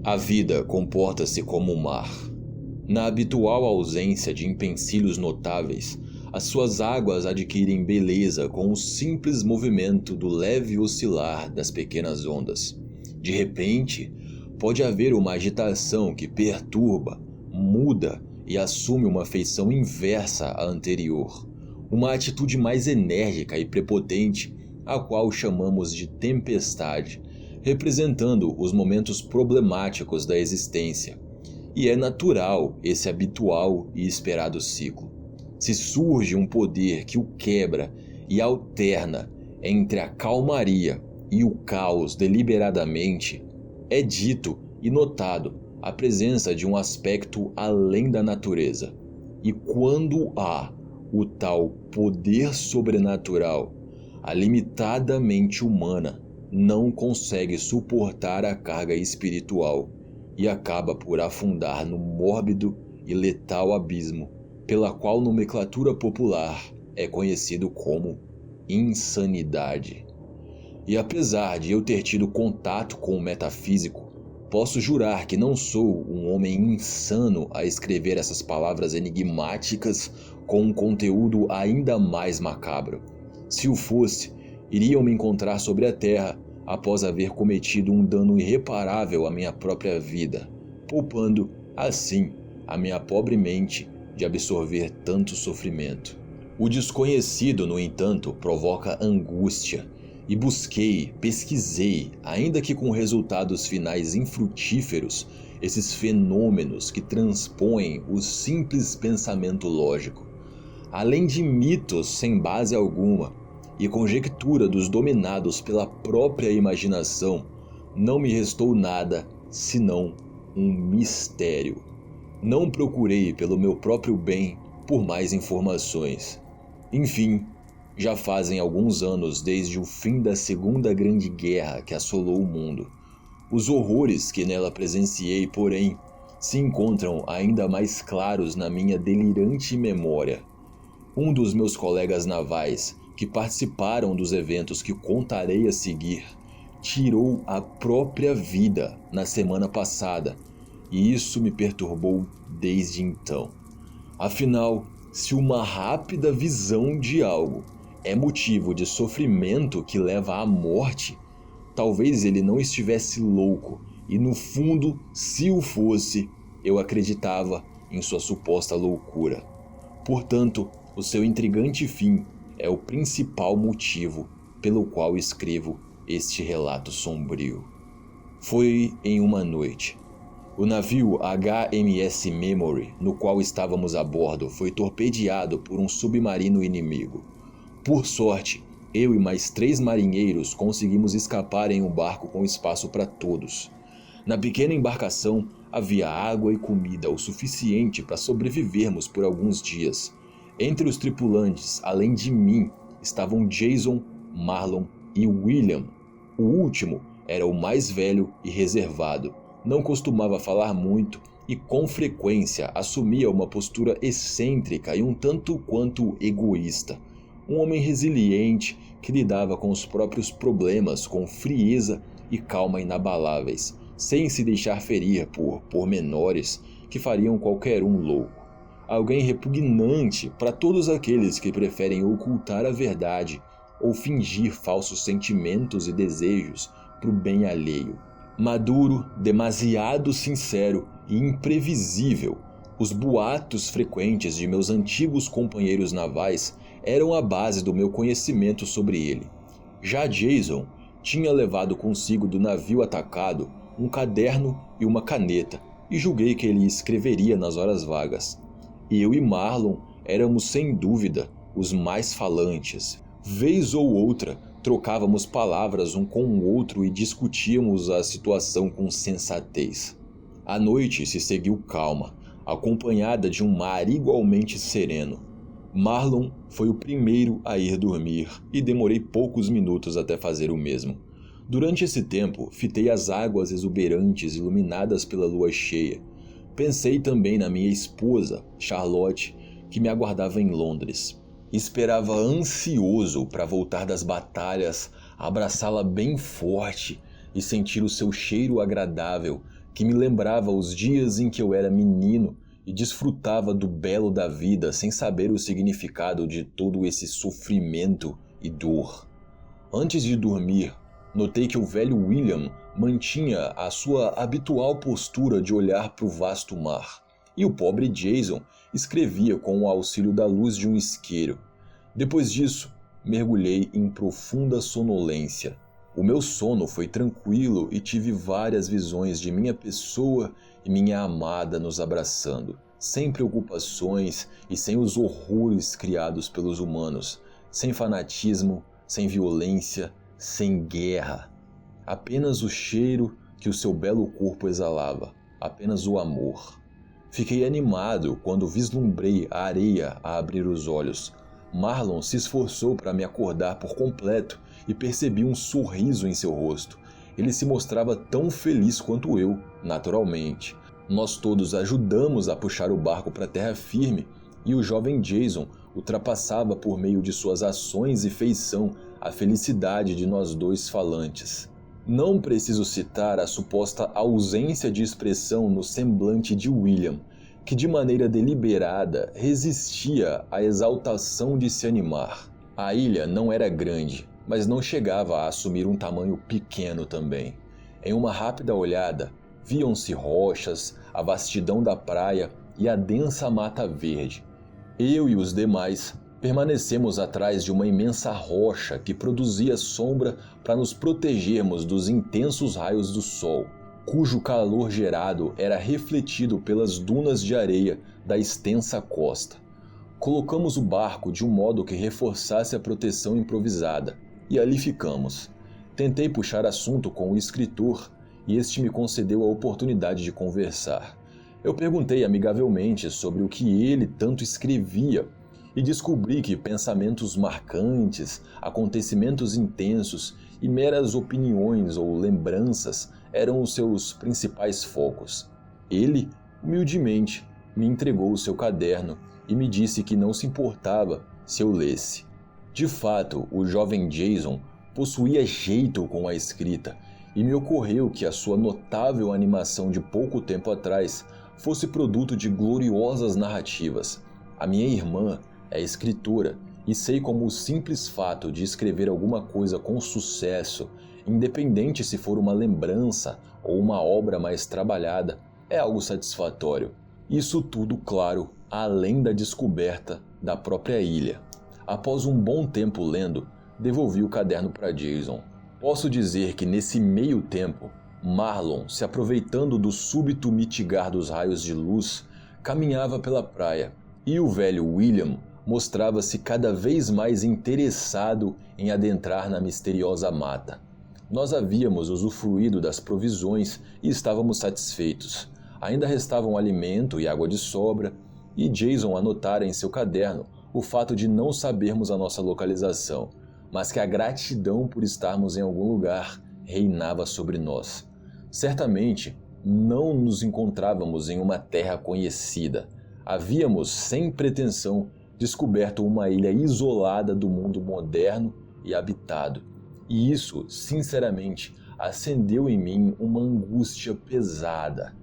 A vida comporta-se como um mar. Na habitual ausência de empecilhos notáveis, as suas águas adquirem beleza com o simples movimento do leve oscilar das pequenas ondas. De repente, pode haver uma agitação que perturba, muda e assume uma feição inversa à anterior, uma atitude mais enérgica e prepotente, a qual chamamos de tempestade, representando os momentos problemáticos da existência. E é natural esse habitual e esperado ciclo. Se surge um poder que o quebra e alterna entre a calmaria e o caos deliberadamente, é dito e notado a presença de um aspecto além da natureza. E quando há o tal poder sobrenatural, a limitada mente humana não consegue suportar a carga espiritual e acaba por afundar no mórbido e letal abismo, pela qual nomenclatura popular é conhecido como insanidade. E apesar de eu ter tido contato com o metafísico, posso jurar que não sou um homem insano a escrever essas palavras enigmáticas com um conteúdo ainda mais macabro. Se o fosse, iriam me encontrar sobre a terra após haver cometido um dano irreparável à minha própria vida, poupando, assim, a minha pobre mente de absorver tanto sofrimento. O desconhecido, no entanto, provoca angústia, e busquei, pesquisei, ainda que com resultados finais infrutíferos, esses fenômenos que transpõem o simples pensamento lógico. Além de mitos sem base alguma e conjectura dos dominados pela própria imaginação, não me restou nada senão um mistério. Não procurei pelo meu próprio bem por mais informações. Enfim, já fazem alguns anos desde o fim da Segunda Grande Guerra que assolou o mundo. Os horrores que nela presenciei, porém, se encontram ainda mais claros na minha delirante memória. Um dos meus colegas navais, que participaram dos eventos que contarei a seguir, tirou a própria vida na semana passada, e isso me perturbou desde então. Afinal, se uma rápida visão de algo é motivo de sofrimento que leva à morte, talvez ele não estivesse louco, e no fundo, se o fosse, eu acreditava em sua suposta loucura. Portanto, o seu intrigante fim é o principal motivo pelo qual escrevo este relato sombrio. Foi em uma noite. O navio HMS Memory, no qual estávamos a bordo, foi torpedeado por um submarino inimigo. Por sorte, eu e mais 3 marinheiros conseguimos escapar em um barco com espaço para todos. Na pequena embarcação havia água e comida o suficiente para sobrevivermos por alguns dias. Entre os tripulantes, além de mim, estavam Jason, Marlon e William. O último era o mais velho e reservado. Não costumava falar muito e com frequência assumia uma postura excêntrica e um tanto quanto egoísta. Um homem resiliente que lidava com os próprios problemas com frieza e calma inabaláveis, sem se deixar ferir por pormenores que fariam qualquer um louco. Alguém repugnante para todos aqueles que preferem ocultar a verdade ou fingir falsos sentimentos e desejos para o bem alheio. Maduro, demasiado sincero e imprevisível, os boatos frequentes de meus antigos companheiros navais eram a base do meu conhecimento sobre ele. Já Jason tinha levado consigo do navio atacado um caderno e uma caneta, e julguei que ele escreveria nas horas vagas. Eu e Marlon éramos sem dúvida os mais falantes. Vez ou outra, trocávamos palavras um com o outro e discutíamos a situação com sensatez. A noite se seguiu calma, acompanhada de um mar igualmente sereno. Marlon foi o primeiro a ir dormir e demorei poucos minutos até fazer o mesmo. Durante esse tempo, fitei as águas exuberantes iluminadas pela lua cheia. Pensei também na minha esposa, Charlotte, que me aguardava em Londres. Esperava ansioso para voltar das batalhas, abraçá-la bem forte e sentir o seu cheiro agradável que me lembrava os dias em que eu era menino e desfrutava do belo da vida sem saber o significado de todo esse sofrimento e dor. Antes de dormir, notei que o velho William mantinha a sua habitual postura de olhar para o vasto mar, e o pobre Jason escrevia com o auxílio da luz de um isqueiro. Depois disso, mergulhei em profunda sonolência. O meu sono foi tranquilo e tive várias visões de minha pessoa e minha amada nos abraçando, sem preocupações e sem os horrores criados pelos humanos, sem fanatismo, sem violência, sem guerra. Apenas o cheiro que o seu belo corpo exalava, apenas o amor. Fiquei animado quando vislumbrei a areia a abrir os olhos. Marlon se esforçou para me acordar por completo e percebi um sorriso em seu rosto. Ele se mostrava tão feliz quanto eu, naturalmente. Nós todos ajudamos a puxar o barco para terra firme e o jovem Jason ultrapassava por meio de suas ações e feição a felicidade de nós dois falantes. Não preciso citar a suposta ausência de expressão no semblante de William, que de maneira deliberada resistia à exaltação de se animar. A ilha não era grande, mas não chegava a assumir um tamanho pequeno também. Em uma rápida olhada, viam-se rochas, a vastidão da praia e a densa mata verde. Eu e os demais permanecemos atrás de uma imensa rocha que produzia sombra para nos protegermos dos intensos raios do sol, cujo calor gerado era refletido pelas dunas de areia da extensa costa. Colocamos o barco de um modo que reforçasse a proteção improvisada, e ali ficamos. Tentei puxar assunto com o escritor e este me concedeu a oportunidade de conversar. Eu perguntei amigavelmente sobre o que ele tanto escrevia e descobri que pensamentos marcantes, acontecimentos intensos e meras opiniões ou lembranças eram os seus principais focos. Ele, humildemente, me entregou o seu caderno e me disse que não se importava se eu lesse. De fato, o jovem Jason possuía jeito com a escrita e me ocorreu que a sua notável animação de pouco tempo atrás fosse produto de gloriosas narrativas. A minha irmã é escritora e sei como o simples fato de escrever alguma coisa com sucesso, independente se for uma lembrança ou uma obra mais trabalhada, é algo satisfatório. Isso tudo, claro, além da descoberta da própria ilha. Após um bom tempo lendo, devolvi o caderno para Jason. Posso dizer que nesse meio tempo, Marlon, se aproveitando do súbito mitigar dos raios de luz, caminhava pela praia, e o velho William mostrava-se cada vez mais interessado em adentrar na misteriosa mata. Nós havíamos usufruído das provisões e estávamos satisfeitos. Ainda restavam alimento e água de sobra, e Jason anotara em seu caderno o fato de não sabermos a nossa localização, mas que a gratidão por estarmos em algum lugar reinava sobre nós. Certamente, não nos encontrávamos em uma terra conhecida. Havíamos, sem pretensão, descoberto uma ilha isolada do mundo moderno e habitado. E isso, sinceramente, acendeu em mim uma angústia pesada,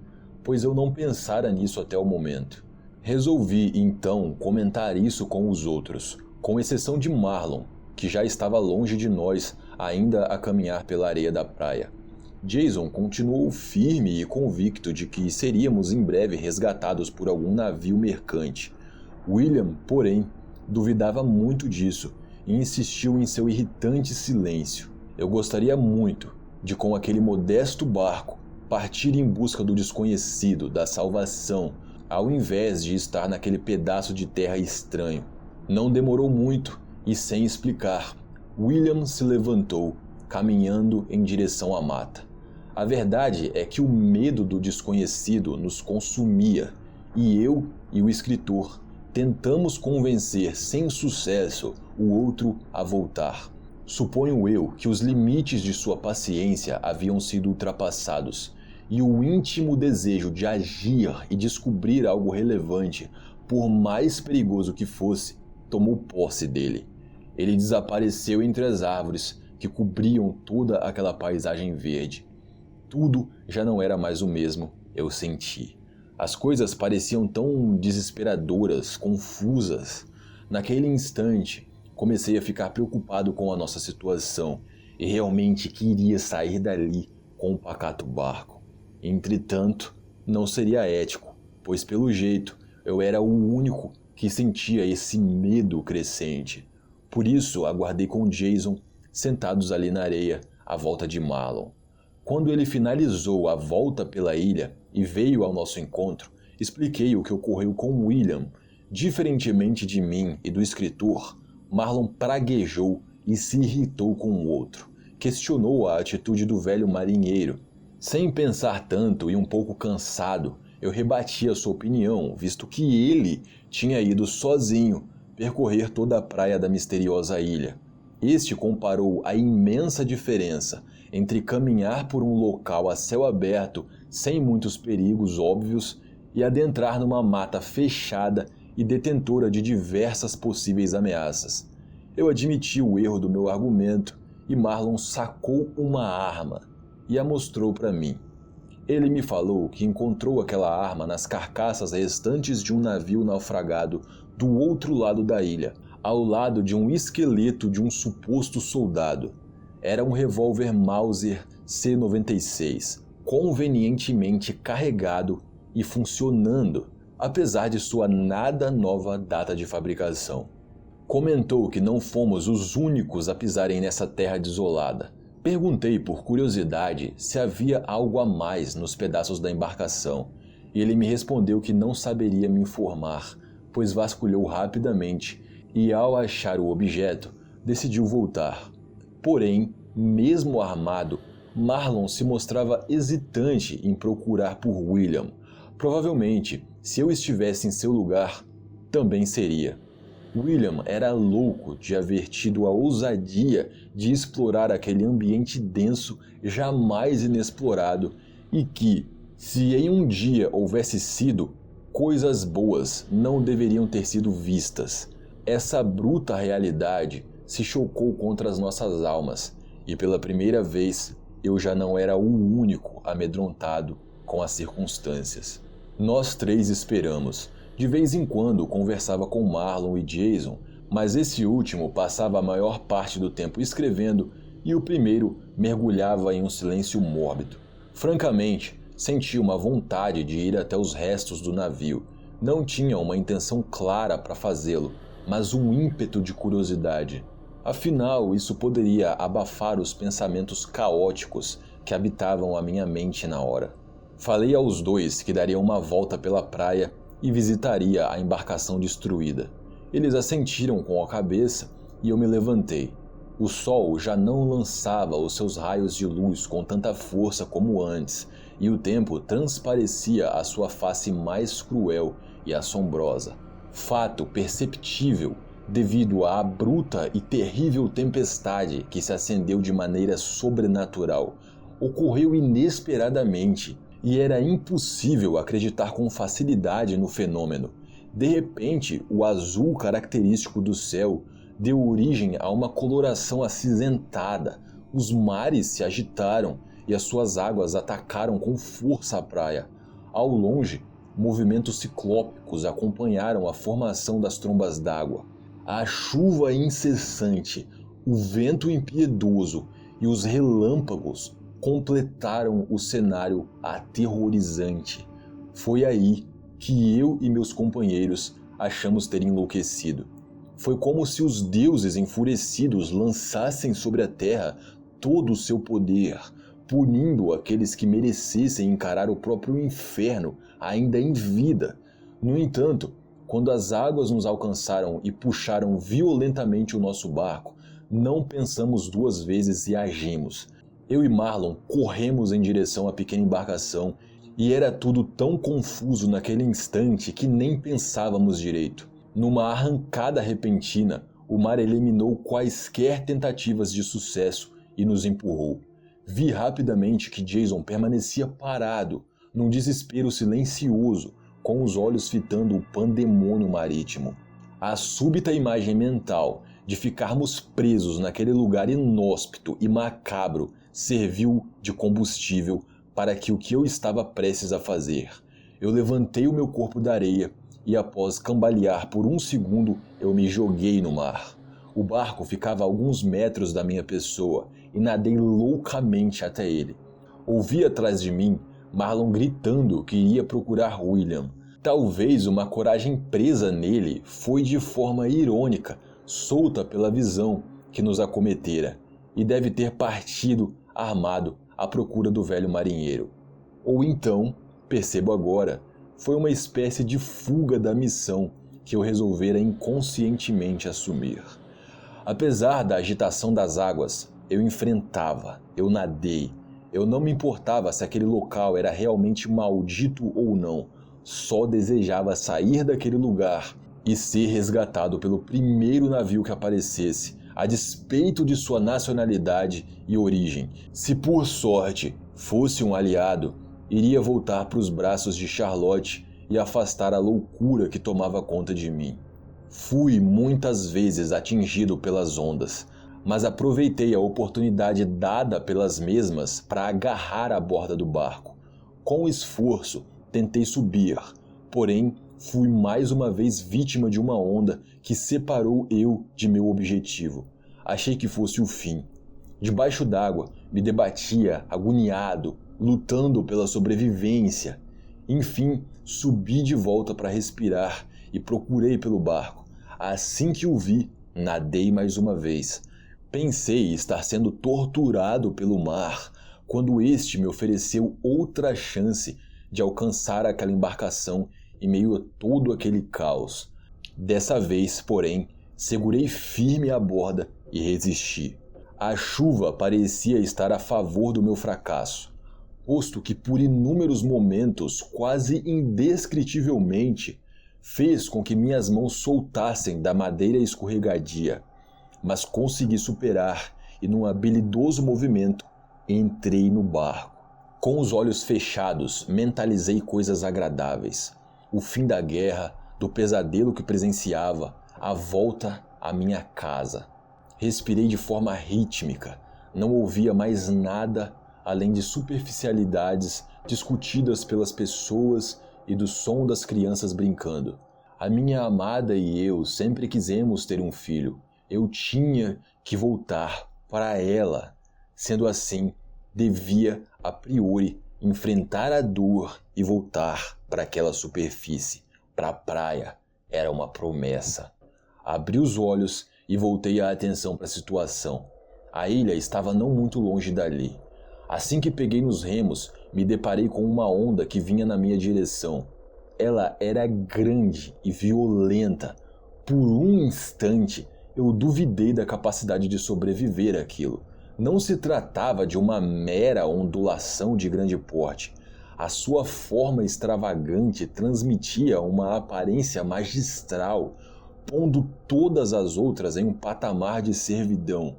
pois eu não pensara nisso até o momento. Resolvi, então, comentar isso com os outros, com exceção de Marlon, que já estava longe de nós, ainda a caminhar pela areia da praia. Jason continuou firme e convicto de que seríamos em breve resgatados por algum navio mercante. William, porém, duvidava muito disso e insistiu em seu irritante silêncio. Eu gostaria muito de, com aquele modesto barco, partir em busca do desconhecido, da salvação, ao invés de estar naquele pedaço de terra estranho. Não demorou muito e, sem explicar, William se levantou, caminhando em direção à mata. A verdade é que o medo do desconhecido nos consumia, e eu e o escritor tentamos convencer sem sucesso o outro a voltar. Suponho eu que os limites de sua paciência haviam sido ultrapassados, e o íntimo desejo de agir e descobrir algo relevante, por mais perigoso que fosse, tomou posse dele. Ele desapareceu entre as árvores que cobriam toda aquela paisagem verde. Tudo já não era mais o mesmo, eu senti. As coisas pareciam tão desesperadoras, confusas. Naquele instante, comecei a ficar preocupado com a nossa situação e realmente queria sair dali com o pacato barco. Entretanto, não seria ético, pois pelo jeito eu era o único que sentia esse medo crescente. Por isso, aguardei com Jason sentados ali na areia, à volta de Marlon. Quando ele finalizou a volta pela ilha e veio ao nosso encontro, expliquei o que ocorreu com William. Diferentemente de mim e do escritor, Marlon praguejou e se irritou com o outro. Questionou a atitude do velho marinheiro. Sem pensar tanto e um pouco cansado, eu rebati a sua opinião, visto que ele tinha ido sozinho percorrer toda a praia da misteriosa ilha. Este comparou a imensa diferença entre caminhar por um local a céu aberto sem muitos perigos óbvios e adentrar numa mata fechada e detentora de diversas possíveis ameaças. Eu admiti o erro do meu argumento e Marlon sacou uma arma e a mostrou para mim. Ele me falou que encontrou aquela arma nas carcaças restantes de um navio naufragado do outro lado da ilha, ao lado de um esqueleto de um suposto soldado. Era um revólver Mauser C96, convenientemente carregado e funcionando, apesar de sua nada nova data de fabricação. Comentou que não fomos os únicos a pisarem nessa terra desolada. Perguntei por curiosidade se havia algo a mais nos pedaços da embarcação, e ele me respondeu que não saberia me informar, pois vasculhou rapidamente e, ao achar o objeto, decidiu voltar. Porém, mesmo armado, Marlon se mostrava hesitante em procurar por William. Provavelmente, se eu estivesse em seu lugar, também seria. William era louco de haver tido a ousadia de explorar aquele ambiente denso jamais inexplorado e que, se em um dia houvesse sido, coisas boas não deveriam ter sido vistas. Essa bruta realidade se chocou contra as nossas almas e pela primeira vez eu já não era o único amedrontado com as circunstâncias. Nós três esperamos. De vez em quando conversava com Marlon e Jason, mas esse último passava a maior parte do tempo escrevendo e o primeiro mergulhava em um silêncio mórbido. Francamente, sentia uma vontade de ir até os restos do navio. Não tinha uma intenção clara para fazê-lo, mas um ímpeto de curiosidade. Afinal, isso poderia abafar os pensamentos caóticos que habitavam a minha mente na hora. Falei aos dois que daria uma volta pela praia e visitaria a embarcação destruída. Eles assentiram com a cabeça e eu me levantei. O sol já não lançava os seus raios de luz com tanta força como antes, e o tempo transparecia a sua face mais cruel e assombrosa. Fato perceptível devido à bruta e terrível tempestade que se acendeu de maneira sobrenatural. Ocorreu inesperadamente e era impossível acreditar com facilidade no fenômeno. De repente, o azul característico do céu deu origem a uma coloração acinzentada. Os mares se agitaram e as suas águas atacaram com força a praia. Ao longe, movimentos ciclópicos acompanharam a formação das trombas d'água. A chuva incessante, o vento impiedoso e os relâmpagos completaram o cenário aterrorizante. Foi aí que eu e meus companheiros achamos ter enlouquecido. Foi como se os deuses enfurecidos lançassem sobre a terra todo o seu poder, punindo aqueles que merecessem encarar o próprio inferno ainda em vida. No entanto, quando as águas nos alcançaram e puxaram violentamente o nosso barco, não pensamos duas vezes e agimos. Eu e Marlon corremos em direção à pequena embarcação e era tudo tão confuso naquele instante que nem pensávamos direito. Numa arrancada repentina, o mar eliminou quaisquer tentativas de sucesso e nos empurrou. Vi rapidamente que Jason permanecia parado, num desespero silencioso, com os olhos fitando o pandemônio marítimo. A súbita imagem mental de ficarmos presos naquele lugar inóspito e macabro serviu de combustível para que o que eu estava prestes a fazer. Eu levantei o meu corpo da areia e, após cambalear por um segundo, eu me joguei no mar. O barco ficava a alguns metros da minha pessoa e nadei loucamente até ele. Ouvi atrás de mim Marlon gritando que iria procurar William. Talvez uma coragem presa nele foi de forma irônica, solta pela visão que nos acometera, e deve ter partido armado à procura do velho marinheiro. Ou então, percebo agora, foi uma espécie de fuga da missão que eu resolvera inconscientemente assumir. Apesar da agitação das águas, eu enfrentava, eu nadei. Eu não me importava se aquele local era realmente maldito ou não, só desejava sair daquele lugar e ser resgatado pelo primeiro navio que aparecesse, a despeito de sua nacionalidade e origem. Se por sorte fosse um aliado, iria voltar para os braços de Charlotte e afastar a loucura que tomava conta de mim. Fui muitas vezes atingido pelas ondas, mas aproveitei a oportunidade dada pelas mesmas para agarrar a borda do barco. Com esforço, tentei subir, porém fui mais uma vez vítima de uma onda que separou eu de meu objetivo. Achei que fosse o fim. Debaixo d'água, me debatia, agoniado, lutando pela sobrevivência. Enfim, subi de volta para respirar e procurei pelo barco. Assim que o vi, nadei mais uma vez. Pensei estar sendo torturado pelo mar, quando este me ofereceu outra chance de alcançar aquela embarcação em meio a todo aquele caos. Dessa vez, porém, segurei firme a borda e resisti. A chuva parecia estar a favor do meu fracasso, posto que por inúmeros momentos, quase indescritivelmente, fez com que minhas mãos soltassem da madeira escorregadia. Mas consegui superar e, num habilidoso movimento, entrei no barco. Com os olhos fechados, mentalizei coisas agradáveis. O fim da guerra, do pesadelo que presenciava, a volta à minha casa. Respirei de forma rítmica, não ouvia mais nada além de superficialidades discutidas pelas pessoas e do som das crianças brincando. A minha amada e eu sempre quisemos ter um filho. Eu tinha que voltar para ela. Sendo assim, devia, a priori, enfrentar a dor e voltar para aquela superfície, para a praia. Era uma promessa. Abri os olhos e voltei a atenção para a situação. A ilha estava não muito longe dali. Assim que peguei nos remos, me deparei com uma onda que vinha na minha direção. Ela era grande e violenta. Por um instante, eu duvidei da capacidade de sobreviver àquilo. Não se tratava de uma mera ondulação de grande porte. A sua forma extravagante transmitia uma aparência magistral, pondo todas as outras em um patamar de servidão.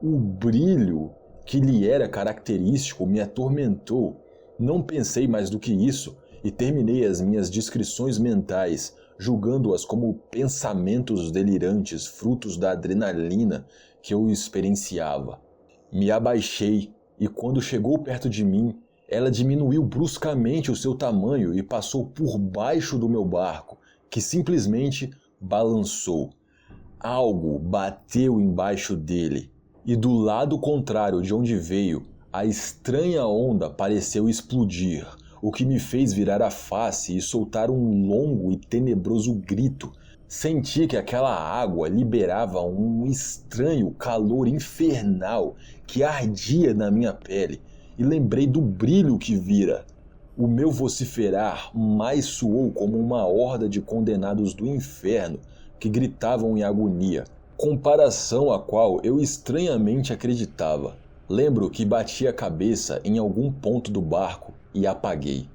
O brilho que lhe era característico me atormentou. Não pensei mais do que isso e terminei as minhas descrições mentais, julgando-as como pensamentos delirantes, frutos da adrenalina que eu experienciava. Me abaixei e, quando chegou perto de mim, ela diminuiu bruscamente o seu tamanho e passou por baixo do meu barco, que simplesmente balançou. Algo bateu embaixo dele, e do lado contrário de onde veio, a estranha onda pareceu explodir, o que me fez virar a face e soltar um longo e tenebroso grito. Senti que aquela água liberava um estranho calor infernal que ardia na minha pele, e lembrei do brilho que vira. O meu vociferar mais soou como uma horda de condenados do inferno que gritavam em agonia, comparação a qual eu estranhamente acreditava. Lembro que bati a cabeça em algum ponto do barco e apaguei.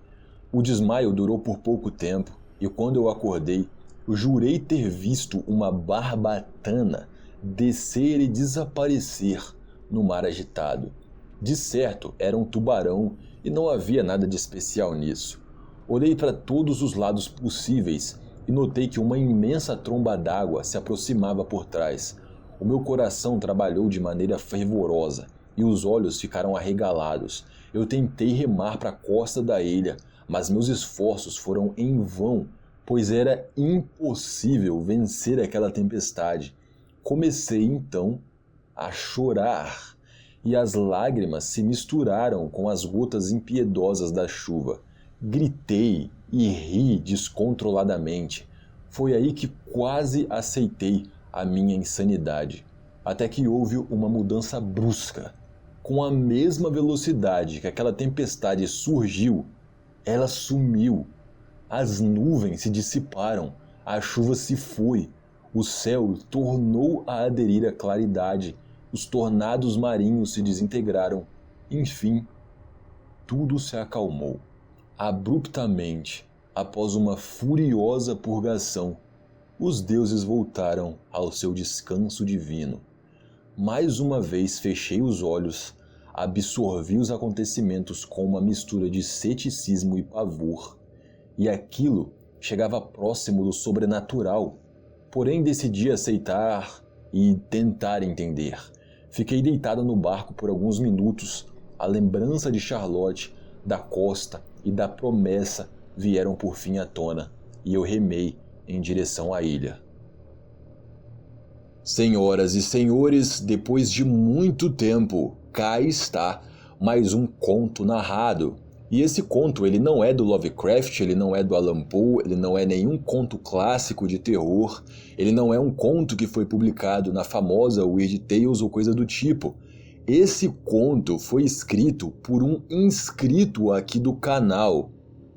O desmaio durou por pouco tempo e, quando eu acordei, eu jurei ter visto uma barbatana descer e desaparecer no mar agitado. De certo, era um tubarão e não havia nada de especial nisso. Olhei para todos os lados possíveis e notei que uma imensa tromba d'água se aproximava por trás. O meu coração trabalhou de maneira fervorosa e os olhos ficaram arregalados. Eu tentei remar para a costa da ilha, mas meus esforços foram em vão, pois era impossível vencer aquela tempestade. Comecei então a chorar, e as lágrimas se misturaram com as gotas impiedosas da chuva. Gritei e ri descontroladamente. Foi aí que quase aceitei a minha insanidade, até que houve uma mudança brusca. Com a mesma velocidade que aquela tempestade surgiu, ela sumiu. As nuvens se dissiparam, a chuva se foi, o céu tornou a aderir à claridade, os tornados marinhos se desintegraram, enfim, tudo se acalmou. Abruptamente, após uma furiosa purgação, os deuses voltaram ao seu descanso divino. Mais uma vez fechei os olhos, absorvi os acontecimentos com uma mistura de ceticismo e pavor, e aquilo chegava próximo do sobrenatural, porém decidi aceitar e tentar entender. Fiquei deitado no barco por alguns minutos, a lembrança de Charlotte, da costa e da promessa vieram por fim à tona, e eu remei em direção à ilha. Senhoras e senhores, depois de muito tempo, cá está mais um conto narrado. E esse conto, ele não é do Lovecraft, ele não é do Allan Poe, ele não é nenhum conto clássico de terror, ele não é um conto que foi publicado na famosa Weird Tales ou coisa do tipo. Esse conto foi escrito por um inscrito aqui do canal.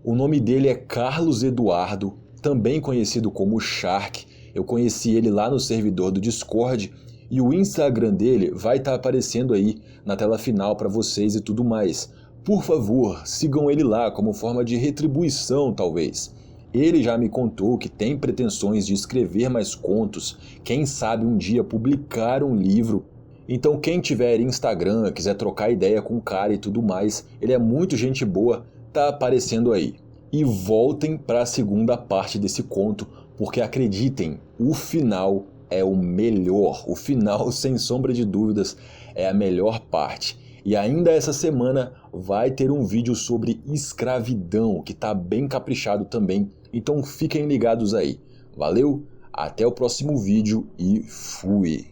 O nome dele é Carlos Eduardo, também conhecido como Shark. Eu conheci ele lá no servidor do Discord e o Instagram dele vai estar aparecendo aí na tela final para vocês e tudo mais. Por favor, sigam ele lá como forma de retribuição, talvez. Ele já me contou que tem pretensões de escrever mais contos, quem sabe um dia publicar um livro. Então quem tiver Instagram, quiser trocar ideia com o cara e tudo mais, ele é muito gente boa, tá aparecendo aí. E voltem para a segunda parte desse conto, porque acreditem, o final é o melhor. O final, sem sombra de dúvidas, é a melhor parte. E ainda essa semana vai ter um vídeo sobre escravidão, que tá bem caprichado também, então fiquem ligados aí. Valeu, até o próximo vídeo e fui!